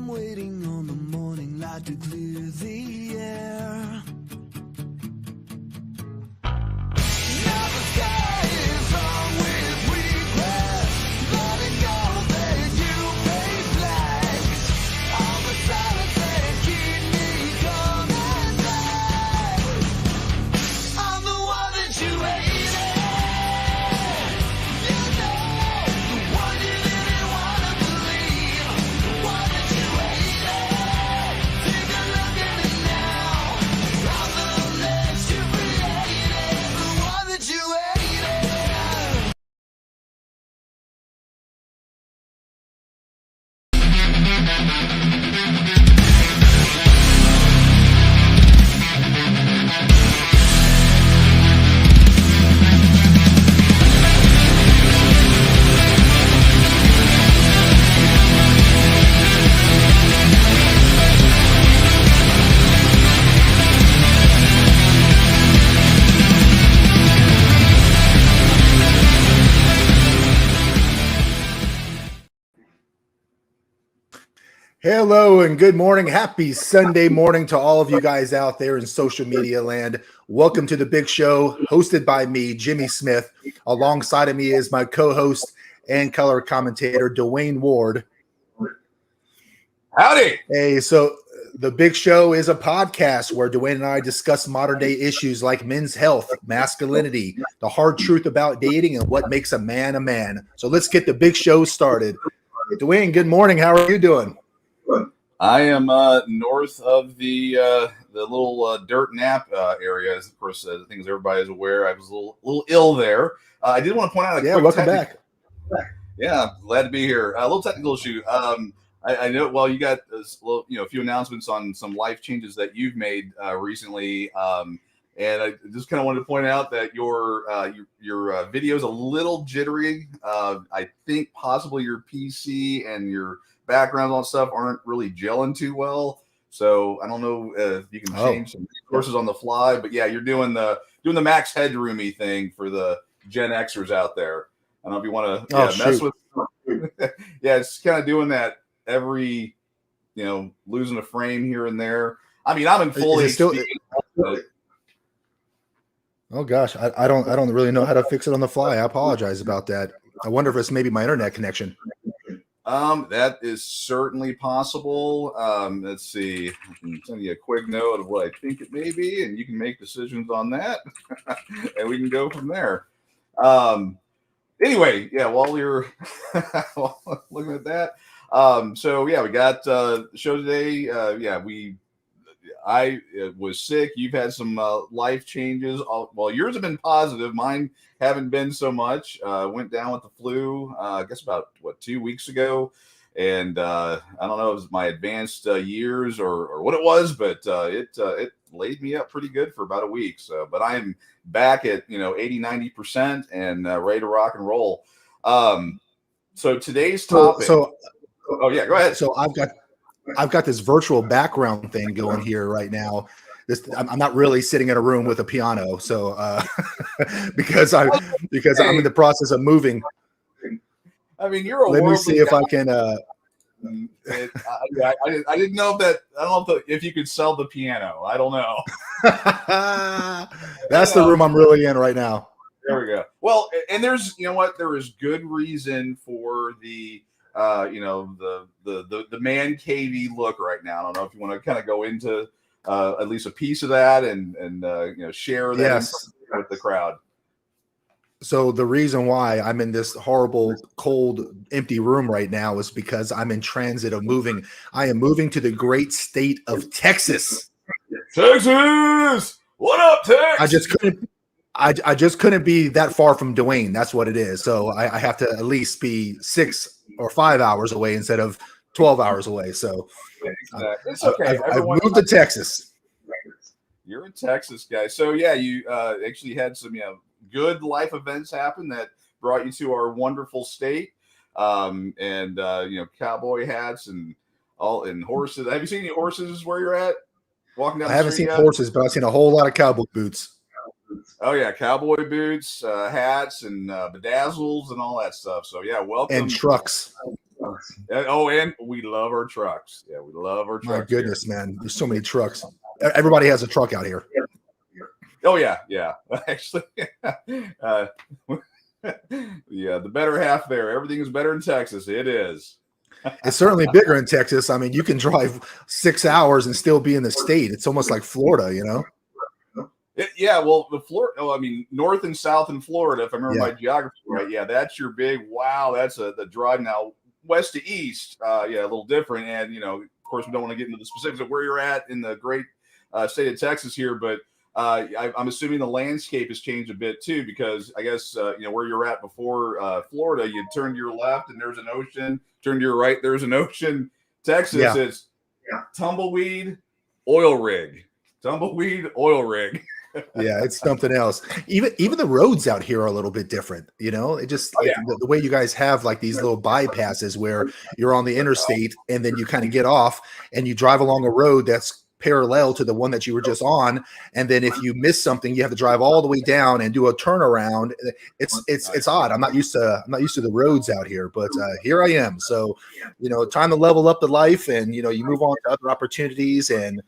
I'm waiting on the morning light to clear the air. Now the sky is wrong with regret. Letting go that you pay black. All the silence that keep me coming back. I'm the one that you hated. You know, the one you didn't want to believe. The one that you hated. Take a look at me now. I'm the one that you created. The one that you hated. Hello and good morning. Happy Sunday morning to all of you guys out there in social media land. Welcome to the big show hosted by me, Jimmy Smith. Alongside of me is my co-host and color commentator, Dwayne Ward. Howdy. Hey, so the big show is a podcast where Dwayne and I discuss modern day issues like men's health, masculinity, the hard truth about dating, and what makes a man a man. So let's get the big show started. Dwayne, good morning. How are you doing? I am north of the little dirt nap area. Of course, I think as everybody is aware, I was a little ill there. I did want to point out a quick welcome back. Yeah, glad to be here. A little technical issue. I know. Well, you got a few announcements on some life changes that you've made recently, and I just kind of wanted to point out that your video is a little jittery. I think possibly your PC and your backgrounds on stuff aren't really gelling too well. So I don't know if you can change some resources on the fly, but yeah, you're doing the max headroomy thing for the Gen Xers out there. I don't know if you want to mess with. Yeah, it's kind of doing that every, losing a frame here and there. I mean, I'm in full HD. Oh gosh, I don't really know how to fix it on the fly. I apologize about that. I wonder if it's maybe my internet connection. That is certainly possible. Let's see. I can send you a quick note of what I think it may be, and you can make decisions on that, and we can go from there. Anyway, yeah, while you're looking at that, so yeah, we got the show today. I was sick. You've had some life changes. Well, yours have been positive. Mine haven't been so much. Went down with the flu, I guess about 2 weeks ago. And I don't know if it was my advanced years or what it was, but it laid me up pretty good for about a week. So, but I am back at 80-90% and ready to rock and roll. So today's topic. Oh yeah, go ahead. So I've got this virtual background thing going here right now. I'm not really sitting in a room with a piano, so because I'm in the process of moving. I mean, you're a. Let me see if I can. I didn't know that. I don't know if you could sell the piano. I don't know. That's the room I'm really in right now. There we go. Well, and there's there is good reason for the. The man cavey look right now. I don't know if you want to kind of go into at least a piece of that and share that with the crowd. So the reason why I'm in this horrible, cold, empty room right now is because I'm in transit of moving. I am moving to the great state of Texas. Texas, what up, Texas? I just couldn't be that far from Dwayne. That's what it is. So I have to at least be 6 or 5 hours away instead of 12 hours away. So exactly. It's okay. I've moved to Texas. You're in Texas, guys. So yeah, you actually had some good life events happen that brought you to our wonderful state. And cowboy hats and horses. Have you seen any horses where you're at? Walking down the I haven't street seen horses, but I've seen a whole lot of cowboy boots. Oh yeah, cowboy boots, hats, and bedazzles, and all that stuff. So yeah, welcome. And trucks. Oh, and we love our trucks. Yeah, we love our trucks. My goodness, man. There's so many trucks. Everybody has a truck out here. Oh yeah, yeah. Actually, uh, yeah, the better half there. Everything is better in Texas. It is. It's certainly bigger in Texas. I mean, you can drive 6 hours and still be in the state. It's almost like Florida, you know? Yeah, well, the Florida. Oh, I mean, north and south in Florida. If I remember Yeah. my geography right, yeah, that's your big. Wow, that's the drive now. West to east, yeah, a little different. And of course, we don't want to get into the specifics of where you're at in the great state of Texas here, but I'm assuming the landscape has changed a bit too, because I guess where you're at before Florida, you turn to your left and there's an ocean. Turn to your right, there's an ocean. Texas, it's tumbleweed, oil rig. Tumbleweed, oil rig. Yeah, it's something else. Even the roads out here are a little bit different. It just the way you guys have like these little bypasses where you're on the interstate and then you kind of get off and you drive along a road that's parallel to the one that you were just on, and then if you miss something, you have to drive all the way down and do a turnaround. It's odd. I'm not used to the roads out here, but here I am. So time to level up the life, and you move on to other opportunities, and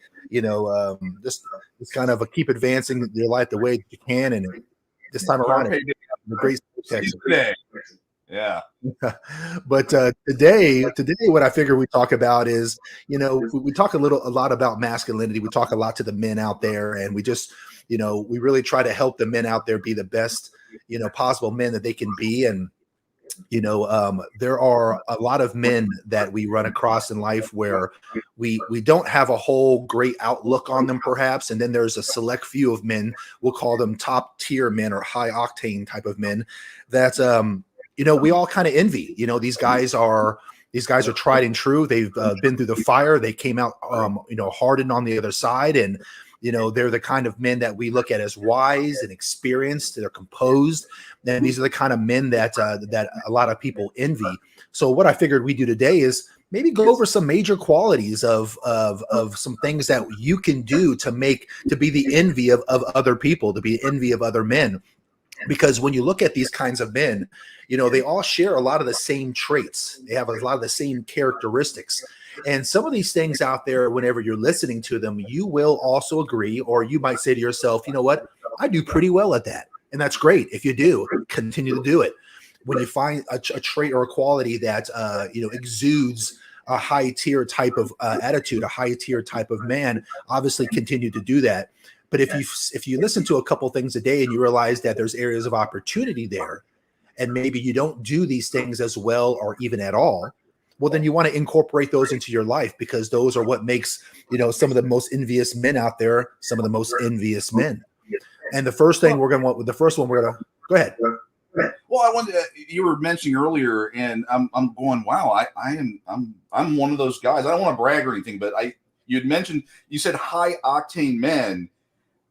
just kind of keep advancing your life the way that you can. And this time around, it's a great Texas. Yeah. But today, what I figure we talk about is, we talk a lot about masculinity. We talk a lot to the men out there, and we just, we really try to help the men out there be the best, possible men that they can be. And, there are a lot of men that we run across in life where we don't have a whole great outlook on them, perhaps. And then there's a select few of men, we'll call them top tier men or high octane type of men that, we all kind of envy. These guys are tried and true. They've been through the fire. They came out, hardened on the other side. And, they're the kind of men that we look at as wise and experienced. They're composed. And these are the kind of men that a lot of people envy. So what I figured we do today is maybe go over some major qualities of some things that you can do to be the envy of other people, to be envy of other men. Because when you look at these kinds of men, they all share a lot of the same traits. They have a lot of the same characteristics. And some of these things out there, whenever you're listening to them, you will also agree, or you might say to yourself, you know what, I do pretty well at that. And that's great. If you do, continue to do it. When you find a trait or a quality that, exudes a high tier type of attitude, a high tier type of man, obviously continue to do that. But if you listen to a couple things a day and you realize that there's areas of opportunity there, and maybe you don't do these things as well or even at all, well, then you want to incorporate those into your life, because those are what makes, some of the most envious men out there, some of the most envious men. And the first one we're going to go ahead. Well, I wanted you were mentioning earlier, and I'm going, wow, I'm one of those guys. I don't want to brag or anything, but you said high octane men.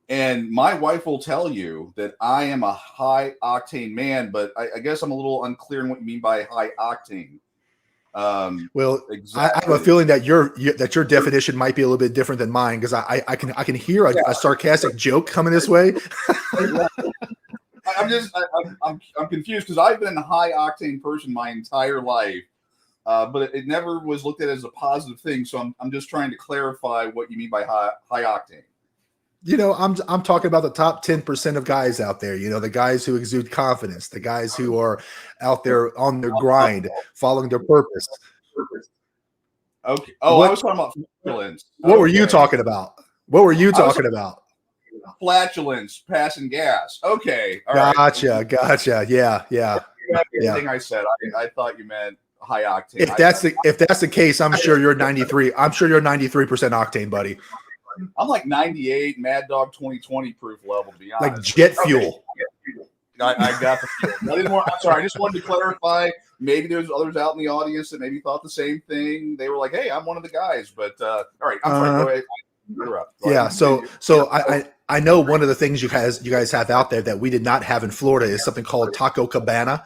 And my wife will tell you that I am a high octane man, but I guess I'm a little unclear in what you mean by high octane. Well, exactly. I have a feeling that your definition might be a little bit different than mine, because I can hear a sarcastic joke coming this way. I'm confused, because I've been a high octane person my entire life, but it never was looked at as a positive thing. So I'm just trying to clarify what you mean by high octane. I'm talking about the top 10% of guys out there, the guys who exude confidence, the guys who are out there on their grind, following their purpose. Okay. Oh, I was talking about flatulence. What were you talking about? What were you talking about? Flatulence, passing gas. Okay. All Gotcha. right. Gotcha. Yeah. Everything I said, I thought you meant high octane. If that's the case, I'm sure you're 93. I'm sure you're 93% octane, buddy. I'm like 98 Mad Dog 2020 proof level, to be honest. Like jet fuel. I got the fuel. I'm sorry. I just wanted to clarify. Maybe there's others out in the audience that maybe thought the same thing. They were like, "Hey, I'm one of the guys." But all right, I'm sorry. Go ahead. You're up. Yeah. So I know one of the things you guys have out there that we did not have in Florida is something called Taco Cabana.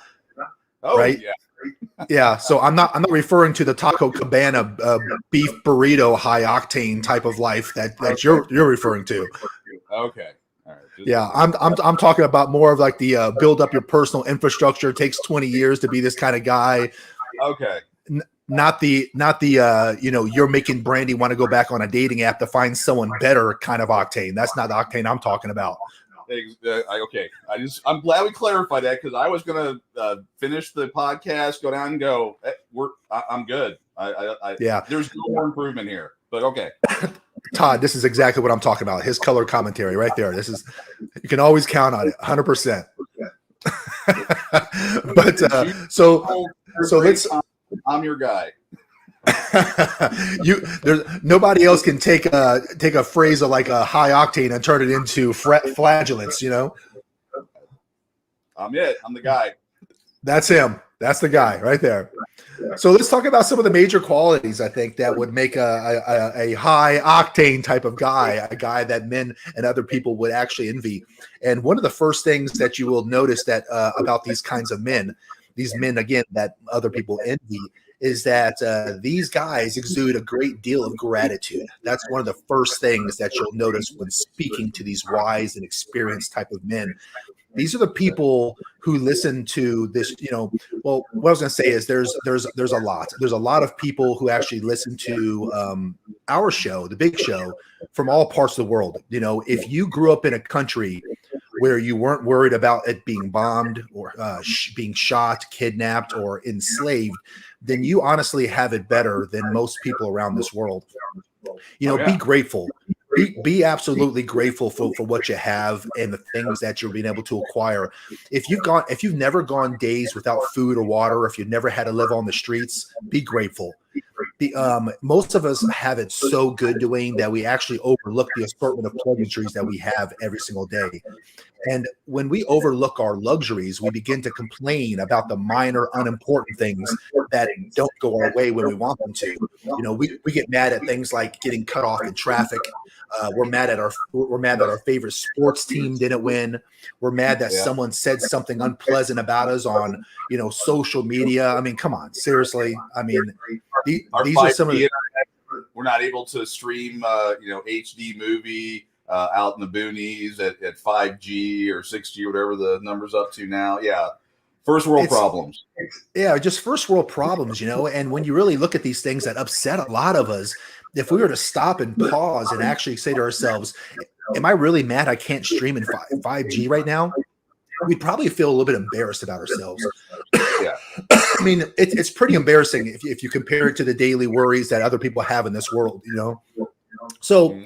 Oh, right? Yeah. Yeah, so I'm not referring to the Taco Cabana beef burrito high octane type of life that you're referring to. Okay. All right. Yeah, I'm talking about more of like the build up your personal infrastructure. It takes 20 years to be this kind of guy. Okay. not the you're making Brandy want to go back on a dating app to find someone better kind of octane. That's not the octane I'm talking about. Okay, I'm glad we clarified that, because I was gonna finish the podcast, go down and go. I'm good. Yeah, there's no more improvement here, but okay. Todd, this is exactly what I'm talking about. His color commentary right there. This is, you can always count on it, 100%. But so let's. I'm your guy. There's nobody else can take a phrase of like a high octane and turn it into flagellants. I'm it. I'm the guy. That's him. That's the guy right there. So let's talk about some of the major qualities I think that would make a high octane type of guy, a guy that men and other people would actually envy. And one of the first things that you will notice that about these kinds of men, these men again that other people envy, is that these guys exude a great deal of gratitude. That's one of the first things that you'll notice when speaking to these wise and experienced type of men. These are the people who listen to this, well, what I was going to say is there's a lot of people who actually listen to our show, the Big Show, from all parts of the world. If you grew up in a country where you weren't worried about it being bombed or being shot, kidnapped, or enslaved, then you honestly have it better than most people around this world. Be grateful. Be absolutely grateful for what you have and the things that you're being able to acquire. If you've never gone days without food or water, if you've never had to live on the streets, be grateful. Most of us have it so good, Dwayne, that we actually overlook the assortment of pleasantries that we have every single day. And when we overlook our luxuries, we begin to complain about the minor, unimportant things that don't go our way when we want them to. We get mad at things like getting cut off in traffic. We're mad that our favorite sports team didn't win. We're mad that someone said something unpleasant about us on, social media. I mean, come on, seriously. I mean, these are some of the. We're not able to stream, HD movie out in the boonies at 5G or 6G, whatever the number's up to now. Yeah. First world problems. Yeah, just first world problems, and when you really look at these things that upset a lot of us, if we were to stop and pause and actually say to ourselves, am I really mad I can't stream in 5G right now? We'd probably feel a little bit embarrassed about ourselves. Yeah. I mean, it's pretty embarrassing if you compare it to the daily worries that other people have in this world, So,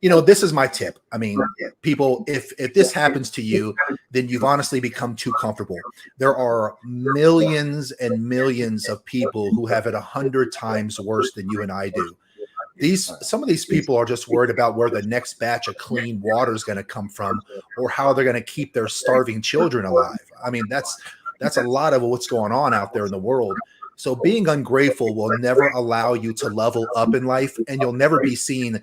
this is my tip. I mean, people, if this happens to you, then you've honestly become too comfortable. There are millions and millions of people who have it 100 times worse than you and I do. Some of these people are just worried about where the next batch of clean water is going to come from, or how they're going to keep their starving children alive. I mean, that's a lot of what's going on out there in the world. So being ungrateful will never allow you to level up in life, and you'll never be seen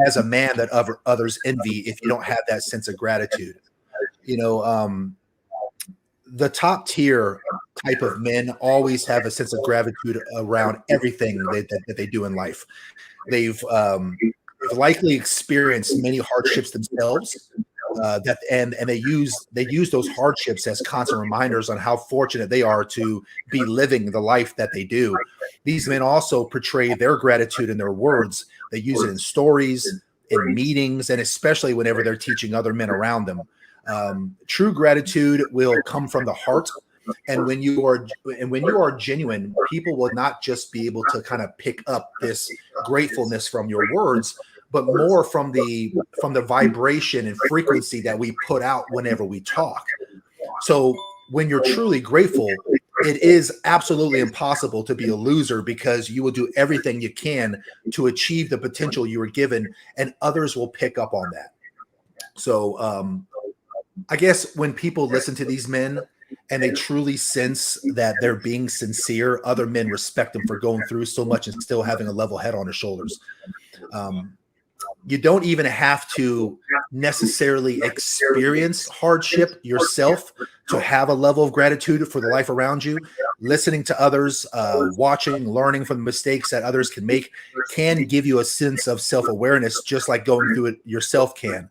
as a man that others envy if you don't have that sense of gratitude. The top tier type of men always have a sense of gratitude around everything that they do in life. They've likely experienced many hardships themselves, and they use those hardships as constant reminders on how fortunate they are to be living the life that they do. These men also portray their gratitude in their words. They use it in stories, in meetings, and especially whenever they're teaching other men around them. True gratitude will come from the heart. And when you are genuine, people will not just be able to kind of pick up this gratefulness from your words, but more from the vibration and frequency that we put out whenever we talk. So when you're truly grateful, it is absolutely impossible to be a loser, because you will do everything you can to achieve the potential you were given, and others will pick up on that. So I guess when people listen to these men and they truly sense that they're being sincere, other men respect them for going through so much and still having a level head on their shoulders. You don't even have to necessarily experience hardship yourself to have a level of gratitude for the life around you. Listening to others, watching, learning from the mistakes that others can make can give you a sense of self-awareness, just like going through it yourself can.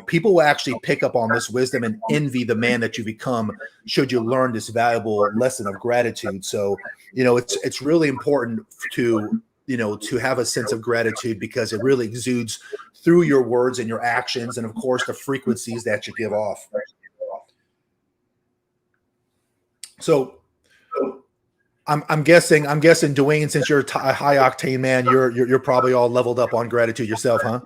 people will actually pick up on this wisdom and envy the man that you become should you learn this valuable lesson of gratitude. So, it's really important to have a sense of gratitude, because it really exudes through your words and your actions, and of course the frequencies that you give off. So I'm guessing, Dwayne, since you're a high octane man, you're probably all leveled up on gratitude yourself, huh?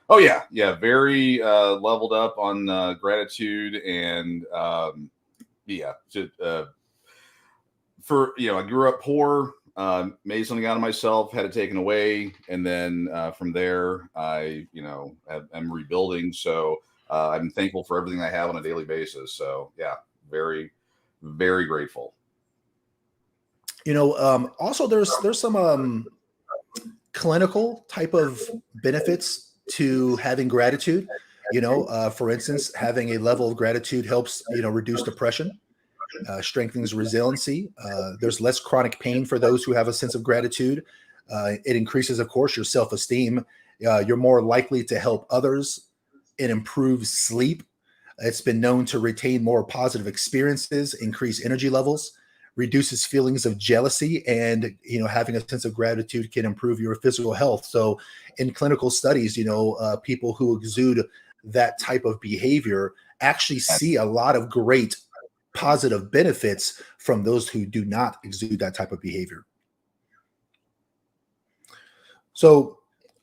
Oh yeah, very leveled up on gratitude, and I grew up poor, made something out of myself, had it taken away, and then from there I am rebuilding. So I'm thankful for everything I have on a daily basis. So yeah, very, very grateful. Also there's some clinical type of benefits to having gratitude. For instance, having a level of gratitude helps reduce depression, strengthens resiliency. There's less chronic pain for those who have a sense of gratitude. It increases, of course, your self-esteem. You're more likely to help others. It improves sleep. It's been known to retain more positive experiences, increase energy levels, reduces feelings of jealousy, and having a sense of gratitude can improve your physical health. So in clinical studies, people who exude that type of behavior actually see a lot of great positive benefits from those who do not exude that type of behavior. So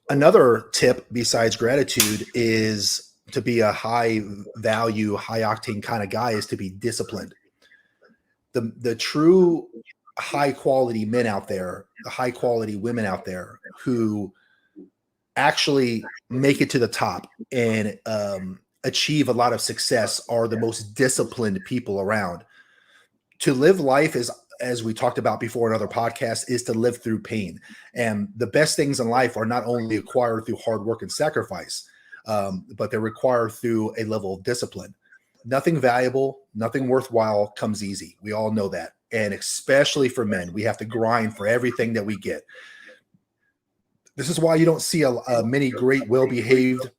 another tip besides gratitude is to be a high value, high octane kind of guy is to be disciplined. The true high quality men out there, the high quality women out there who actually make it to the top and achieve a lot of success are the most disciplined people around. To live life is, as we talked about before in other podcasts, is to live through pain. And the best things in life are not only acquired through hard work and sacrifice, but they're required through a level of discipline. Nothing valuable, nothing worthwhile comes easy. We all know that. And especially for men, we have to grind for everything that we get. This is why you don't see many great, well-behaved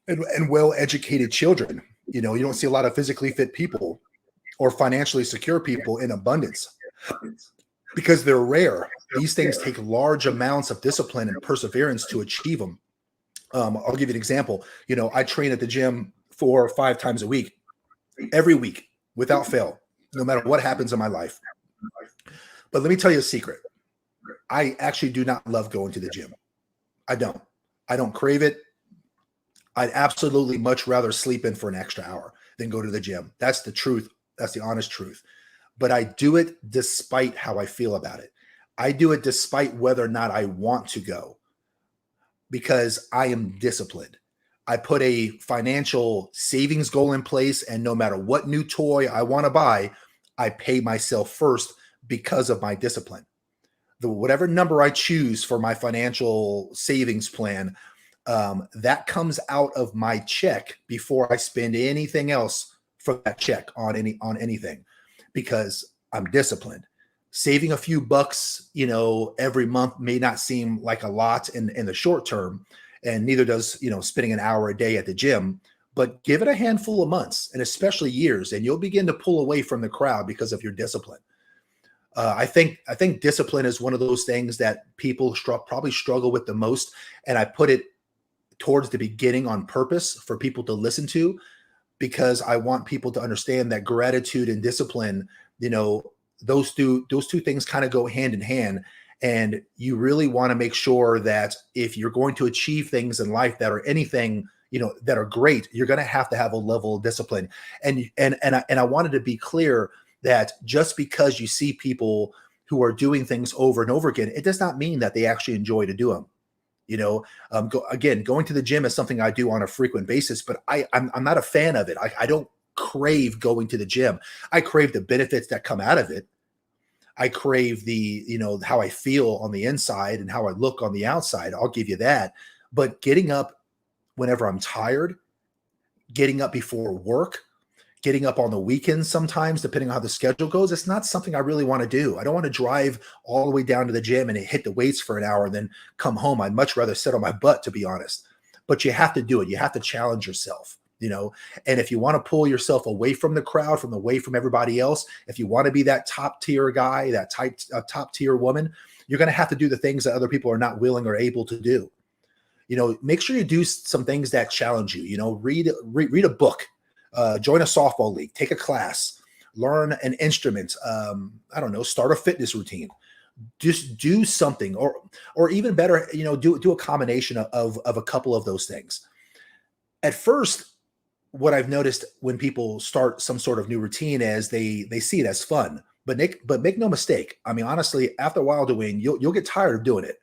and well-educated children. You don't see a lot of physically fit people or financially secure people in abundance, because they're rare. These things take large amounts of discipline and perseverance to achieve them. I'll give you an example. I train at the gym 4 or 5 times a week, every week, without fail, no matter what happens in my life. But let me tell you a secret. I actually do not love going to the gym. I don't crave it. I'd absolutely much rather sleep in for an extra hour than go to the gym. That's the truth. That's the honest truth. But I do it despite how I feel about it. I do it despite whether or not I want to go, because I am disciplined. I put a financial savings goal in place, and no matter what new toy I want to buy, I pay myself first because of my discipline. Whatever number I choose for my financial savings plan, that comes out of my check before I spend anything else from that check on anything, because I'm disciplined. Saving a few bucks, every month may not seem like a lot in the short term, and neither does, spending an hour a day at the gym, but give it a handful of months and especially years, and you'll begin to pull away from the crowd because of your discipline. I think discipline is one of those things that people probably struggle with the most. And I put it towards the beginning on purpose for people to listen to, because I want people to understand that gratitude and discipline, those two things kind of go hand in hand. And you really want to make sure that if you're going to achieve things in life that are anything, that are great, you're going to have a level of discipline. And I wanted to be clear that just because you see people who are doing things over and over again, it does not mean that they actually enjoy to do them. Going to the gym is something I do on a frequent basis, but I'm not a fan of it. I don't crave going to the gym. I crave the benefits that come out of it. I crave how I feel on the inside and how I look on the outside. I'll give you that. But getting up whenever I'm tired, getting up before work, getting up on the weekends sometimes, depending on how the schedule goes, it's not something I really want to do. I don't want to drive all the way down to the gym and hit the weights for an hour and then come home. I'd much rather sit on my butt, to be honest. but you have to do it. You have to challenge yourself, and if you want to pull yourself away from the crowd, away from everybody else, if you want to be that top tier guy, that top tier woman, you're going to have to do the things that other people are not willing or able to do. Make sure you do some things that challenge you. Read a book, join a softball league, take a class, learn an instrument. I don't know, start a fitness routine. Just do something, or even better, do a combination of a couple of those things. At first, what I've noticed when people start some sort of new routine is they see it as fun, but make no mistake. I mean, honestly, after a while, Dwayne, you'll get tired of doing it.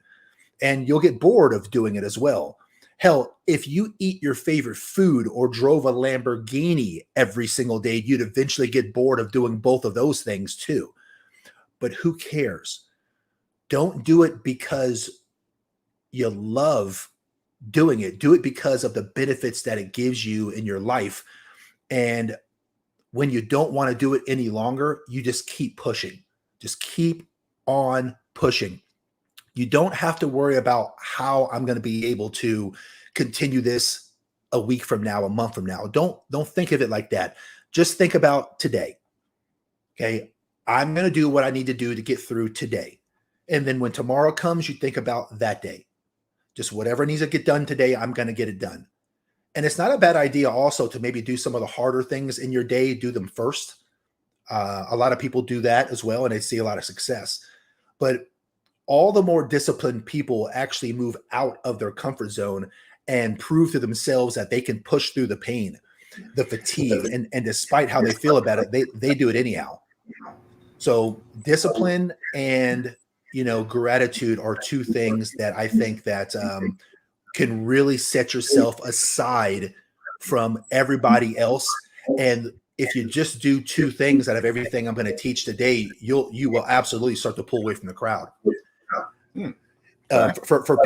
And you'll get bored of doing it as well. Hell, if you eat your favorite food or drove a Lamborghini every single day, you'd eventually get bored of doing both of those things too. But who cares? Don't do it because you love doing it. Do it because of the benefits that it gives you in your life. And when you don't want to do it any longer, you just keep pushing. Just keep on pushing. You don't have to worry about how I'm going to be able to continue this a week from now, a month from now. Don't think of it like that. Just think about today. Okay. I'm going to do what I need to do to get through today. And then when tomorrow comes, you think about that day. Just whatever needs to get done today, I'm going to get it done. And it's not a bad idea also to maybe do some of the harder things in your day, do them first. A lot of people do that as well, and they see a lot of success. But all the more disciplined people actually move out of their comfort zone and prove to themselves that they can push through the pain, the fatigue, and despite how they feel about it, they do it anyhow. So discipline and, gratitude are two things that I think that can really set yourself aside from everybody else. And if you just do two things out of everything I'm going to teach today, you will absolutely start to pull away from the crowd. For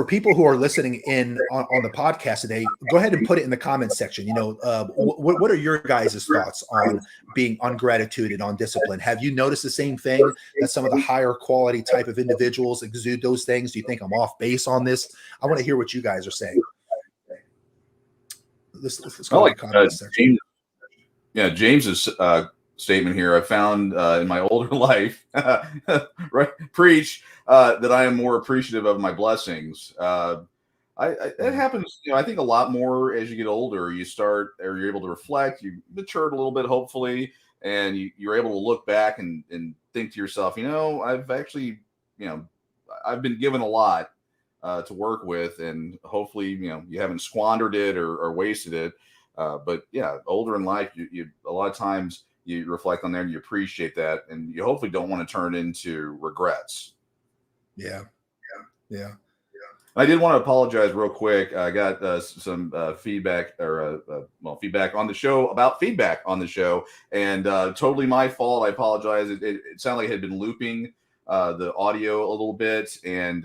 people who are listening in on the podcast today, go ahead and put it in the comments section. What are your guys' thoughts on gratitude and on discipline? Have you noticed the same thing, that some of the higher quality type of individuals exude those things? Do you think I'm off base on this? I want to hear what you guys are saying. Let's go to the comments section. James's statement here. I found in my older life, right, preach, that I am more appreciative of my blessings. It happens, I think a lot more as you get older. You're able to reflect. You matured a little bit, hopefully, and you're able to look back and think to yourself, I've actually, I've been given a lot to work with, and hopefully, you haven't squandered it or wasted it. But yeah, older in life, you a lot of times you reflect on there and you appreciate that, and you hopefully don't want to turn into regrets. Yeah. I did want to apologize real quick. I got some feedback feedback on the show about feedback on the show, and totally my fault. I apologize. It sounded like it had been looping the audio a little bit, and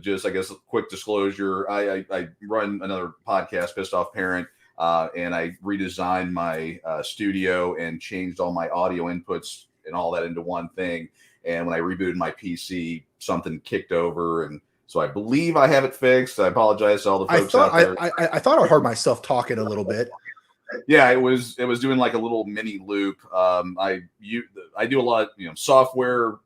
just, I guess, a quick disclosure. I run another podcast, Pissed Off Parent. And I redesigned my studio and changed all my audio inputs and all that into one thing. And when I rebooted my PC, something kicked over. And so I believe I have it fixed. I apologize to all the folks out there. I thought I heard myself talking a little bit. Yeah, it was doing like a little mini loop. I do a lot of, software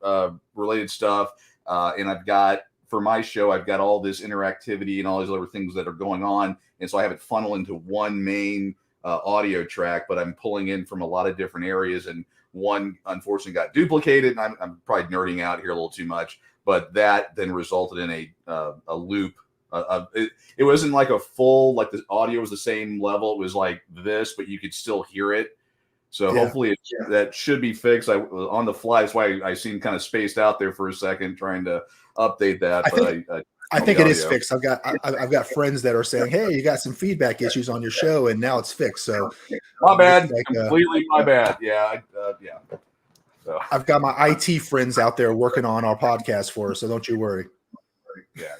related stuff. And I've got, for my show, I've got all this interactivity and all these other things that are going on. And so I have it funnel into one main audio track, but I'm pulling in from a lot of different areas. And one, unfortunately, got duplicated. And I'm probably nerding out here a little too much, but that then resulted in a loop. It wasn't like a full, like the audio was the same level. It was like this, but you could still hear it. So hopefully that should be fixed. On the fly. That's why I seemed kind of spaced out there for a second trying to update that. I think it is fixed. I've got friends that are saying, "Hey, you got some feedback issues on your show, and now it's fixed." So my bad, completely my bad. Yeah. So I've got my IT friends out there working on our podcast for us, so don't you worry. Yeah,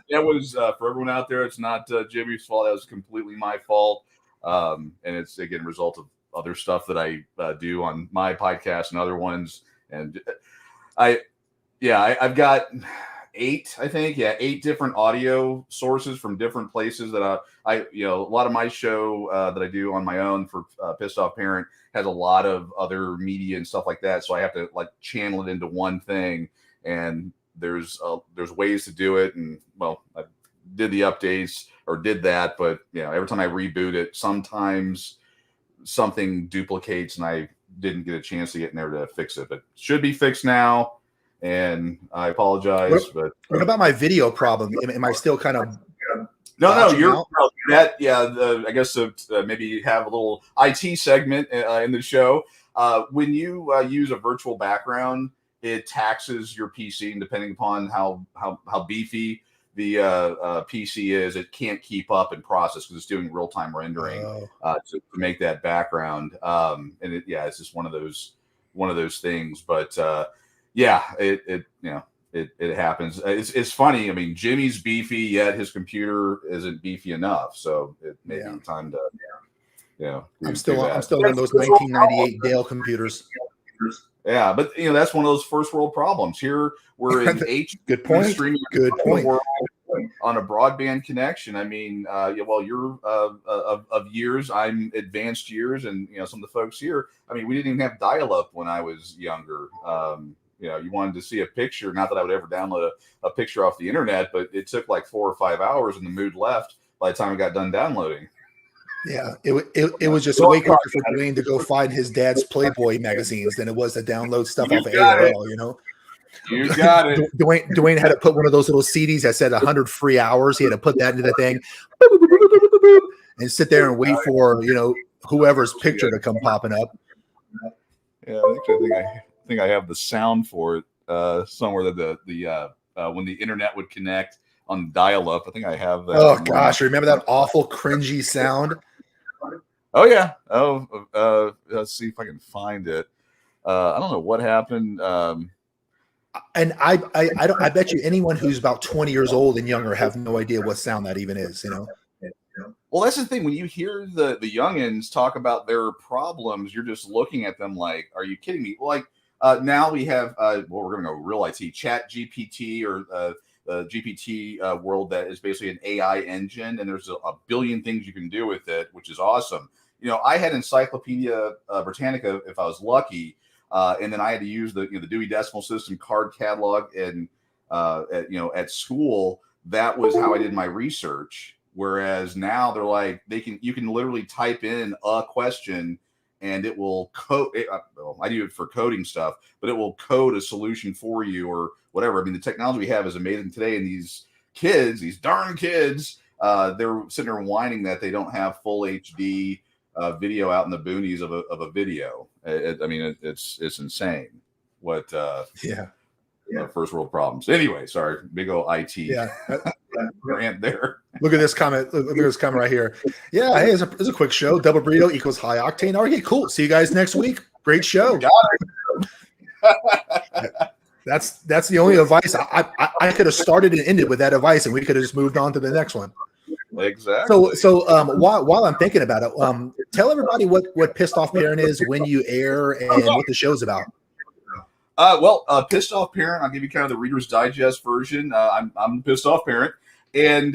that was for everyone out there. It's not Jimmy's fault. That was completely my fault, and it's again a result of other stuff that I do on my podcast and other ones. And I've got 8, I think. Yeah, 8 different audio sources from different places that I a lot of my show that I do on my own for Pissed Off Parent has a lot of other media and stuff like that. So I have to like channel it into one thing, and there's ways to do it. And well, I did the updates or did that, but every time I reboot it, sometimes something duplicates and I didn't get a chance to get in there to fix it, but should be fixed now. And I apologize, but what about my video problem? Am I still kind of no, you're out? that. Yeah, I guess maybe have a little IT segment in the show. When you use a virtual background, it taxes your PC, and depending upon how beefy the PC is, it can't keep up and process because it's doing real time rendering to make that background. And it's just one of those things. But it happens. It's funny. I mean, Jimmy's beefy, yet his computer isn't beefy enough. So it may be time to I'm still on one of those 1998 Dell computers. Yeah, but that's one of those first world problems. Here we're in Good point. Good point. On a broadband connection. I mean, you're of years. I'm advanced years, and some of the folks here. I mean, we didn't even have dial-up when I was younger. You wanted to see a picture. Not that I would ever download a picture off the internet, but it took like 4 or 5 hours, and the mood left by the time I got done downloading. Yeah, it was just way quicker for Dwayne to go find his dad's Playboy magazines than it was to download stuff off of AOL. You got it. Dwayne had to put one of those little CDs that said 100 free hours. He had to put that into the thing and sit there and wait for whoever's picture to come popping up. Yeah, I think I have the sound for it somewhere that the when the internet would connect on dial-up. I think I have that. Oh gosh, remember that awful cringy sound? Oh yeah. Let's see if I can find it. I don't know what happened. And I bet you anyone who's about 20 years old and younger have no idea what sound that even is. Well, that's the thing. When you hear the youngins talk about their problems, you're just looking at them like, "Are you kidding me?" Like now we have we're going to go real IT, Chat GPT or the GPT world that is basically an AI engine, and there's a billion things you can do with it, which is awesome. I had Encyclopedia Britannica if I was lucky, and then I had to use the Dewey Decimal System card catalog, and at school that was how I did my research. Whereas now they're like you can literally type in a question and it will code. I do it for coding stuff, but it will code a solution for you or whatever. I mean, the technology we have is amazing today, and these darn kids, they're sitting there whining that they don't have full HD video out in the boonies of a video. I mean, it's insane. What? First world problems. Anyway, sorry, big old IT rant there. Look at this comment. Look at this comment right here. Yeah, hey, it's a quick show. Double burrito equals high octane. Okay, cool. See you guys next week. Great show. That's the only advice I could have started and ended with that advice, and we could have just moved on to the next one. Exactly. So while I'm thinking about it, tell everybody what Pissed Off Parent is, when you air, and what the show's about. Pissed Off Parent, I'll give you kind of the Reader's Digest version. I'm the Pissed Off Parent, and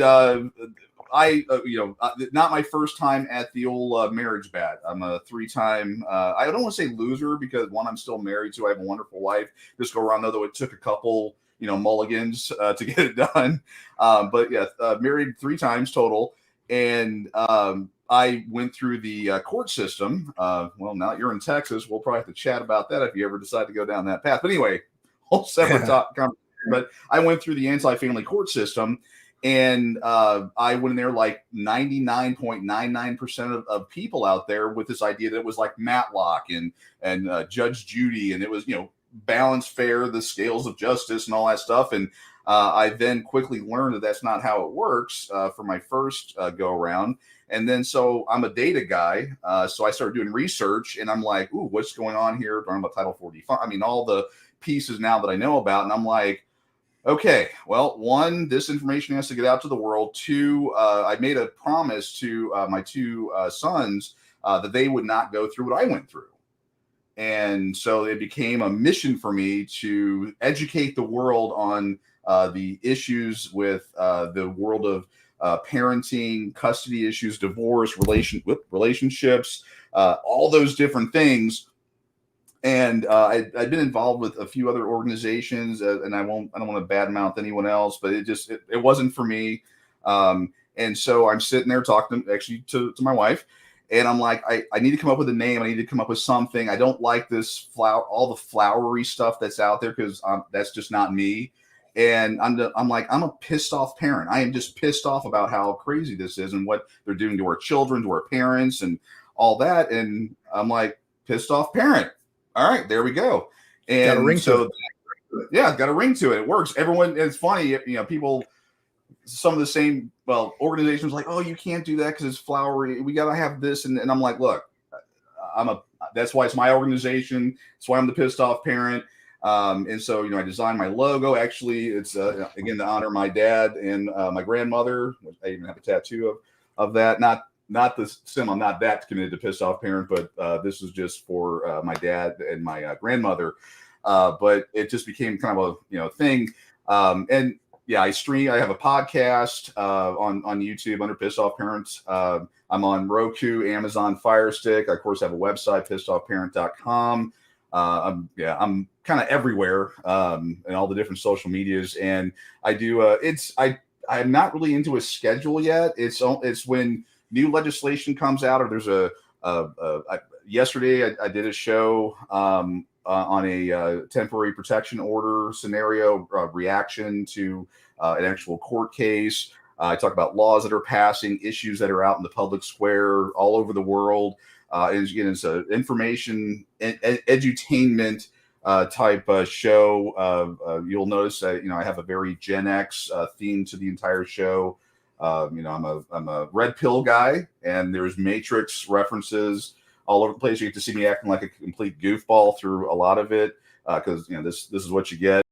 not my first time at the old marriage bat. I'm a 3-time, I don't want to say loser because one, I'm still married to. I have a wonderful wife. This go around, though, it took a couple, mulligans to get it done. Married 3 times total. And I went through the court system. Now that you're in Texas, we'll probably have to chat about that if you ever decide to go down that path. But anyway, whole separate conversation. But I went through the anti-family court system, and I went in there like 99.99% of people out there with this idea that it was like Matlock and Judge Judy, and it was balanced, fair, the scales of justice, and all that stuff. And I then quickly learned that that's not how it works for my first go around. And then so I'm a data guy, so I started doing research, and I'm like, ooh, what's going on here? Talking about Title 45. I mean, all the pieces now that I know about, and I'm like, okay, well, 1, this information has to get out to the world. 2, I made a promise to my 2 sons that they would not go through what I went through. And so it became a mission for me to educate the world on the issues with the world of parenting, custody issues, divorce, relationships, all those different things. And I've been involved with a few other organizations, and I don't want to badmouth anyone else, but it wasn't for me. And so I'm sitting there talking to my wife, and I'm like, I need to come up with a name. I need to come up with something. I don't like this all the flowery stuff that's out there, because that's just not me. And I'm like, I'm a pissed off parent. I am just pissed off about how crazy this is and what they're doing to our children, to our parents, and all that. And I'm like, pissed off parent. All right, there we go. And got a ring to it. Yeah, it's got a ring to it. It works. Everyone, it's funny, people, some of the same, organizations like, oh, you can't do that because it's flowery. We got to have this. And I'm like, look, that's why it's my organization. That's why I'm the pissed off parent. And so, I designed my logo. Actually, it's, again, to honor my dad and my grandmother. I even have a tattoo of that. Not the sim. I'm not that committed to pissed off parent, but this is just for my dad and my grandmother. But it just became kind of a thing. And yeah, I stream. I have a podcast on YouTube under Pissed Off Parents. I'm on Roku, Amazon Fire Stick. I, of course, have a website, pissedoffparent.com. I'm kind of everywhere in all the different social medias, and I do. I'm not really into a schedule yet. It's when new legislation comes out, or there's yesterday I did a show on a temporary protection order scenario reaction to an actual court case. I talk about laws that are passing, issues that are out in the public square all over the world. And again, it's an information edutainment type show. You'll notice that I have a very Gen X theme to the entire show. I'm a red pill guy, and there's Matrix references all over the place. You get to see me acting like a complete goofball through a lot of it, because this is what you get.